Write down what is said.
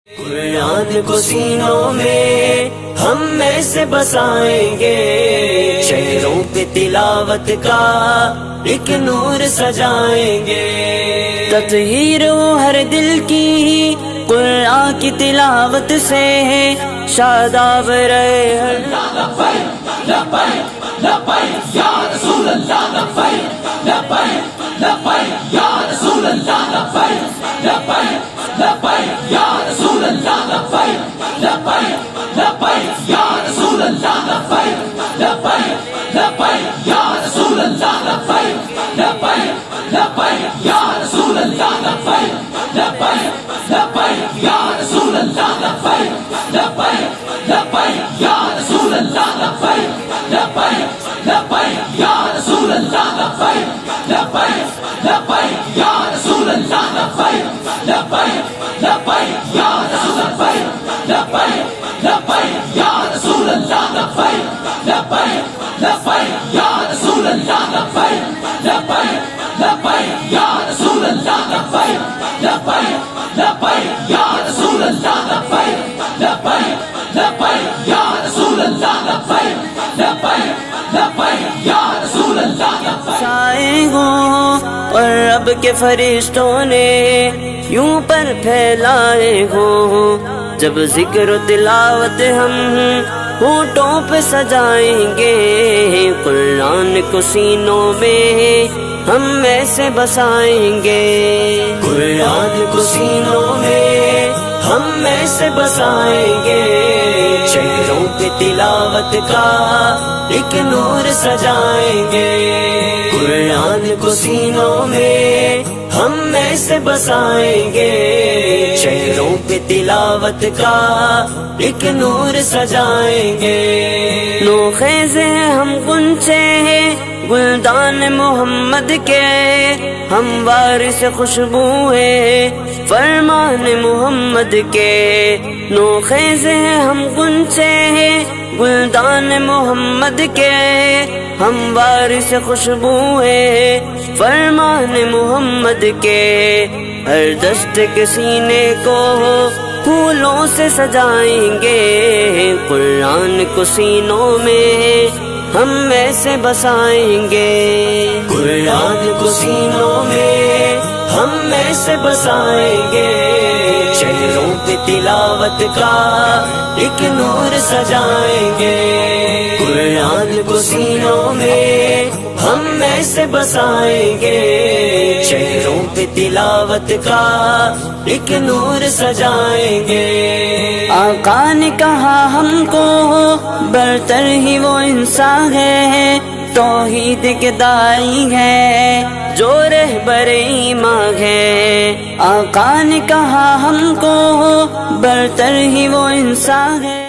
قرآن کو سینوں میں ہم میں سے بسائیں گے، شہروں پہ تلاوت کا ایک نور سجائیں گے، تطہیر ہو ہر دل کی قرآن کی تلاوت سے شاداب رہے ہر لبیک لبیک لبیک یا رسول اللہ، لبیک لبیک لبیک یا رسول اللہ، لبیک لبیک لبیک یا رسول اللہ، لبیک لبیک لبیک یا رسول اللہ، لبیک لبیک لبیک یا رسول اللہ، لبیک لبیک لبیک یا رسول اللہ، لبیک لبیک لبیک یا رسول اللہ، لبیک لبیک لبیک یا رسول اللہ، لبیک لبیک لبیک یا رسول اللہ، لبیک لبیک لبیک یا رسول اللہ، لبیک لبیک لبیک یا رسول اللہ، لبیک لبیک یا رسول اللہ، لبیک لبیک لبیک یا رسول اللہ، لبیک لبیک لبیک یا رسول اللہ، لبیک لبیک لبیک یا رسول اللہ، لبیک لبیک لبیک یا رسول اللہ، لبیک لبیک لبیک یا رسول اللہ۔ سائے ہوں اور رب کے فرشتوں نے یوں پر پھیلائے ہوں، جب ذکر و تلاوت ہم ہونٹوں پہ سجائیں گے، قرآن کو سینوں میں ہم ایسے بسائیں گے، قرآن کو سینوں میں ہم ایسے بسائیں گے، شہروں پہ تلاوت کا ایک نور سجائیں گے، قرآن کو سینوں میں ہم ایسے بسائیں گے، شہروں پہ تلاوت کا ایک نور سجائیں گے، نو خیز ہیں ہم غنچے ہیں گلدان محمد کے، ہم وارث خوشبو ہیں فرمان محمد کے، نو خیز ہیں ہم غنچے ہیں گلدان محمد کے، ہم وارث خوشبو ہیں فرمان محمد کے، ہر دشت کے سینے کو پھولوں سے سجائیں گے، قرآن کو سینوں میں ہم ایسے بسائیں گے، قرآن کو سینوں میں ہم ایسے بسائیں گے، شہروں پہ تلاوت کا ایک نور سجائیں گے، قرآن کو سینوں میں ہم ایسے بسائیں گے، شہروں پہ تلاوت کا ایک نور سجائیں گے، آقا نے کہا ہم کو برتر ہی وہ انسان ہے، توحید کے داعی ہے جو رہبر ایمان ہے، آقا نے کہا ہم کو برتر ہی وہ انسان ہے۔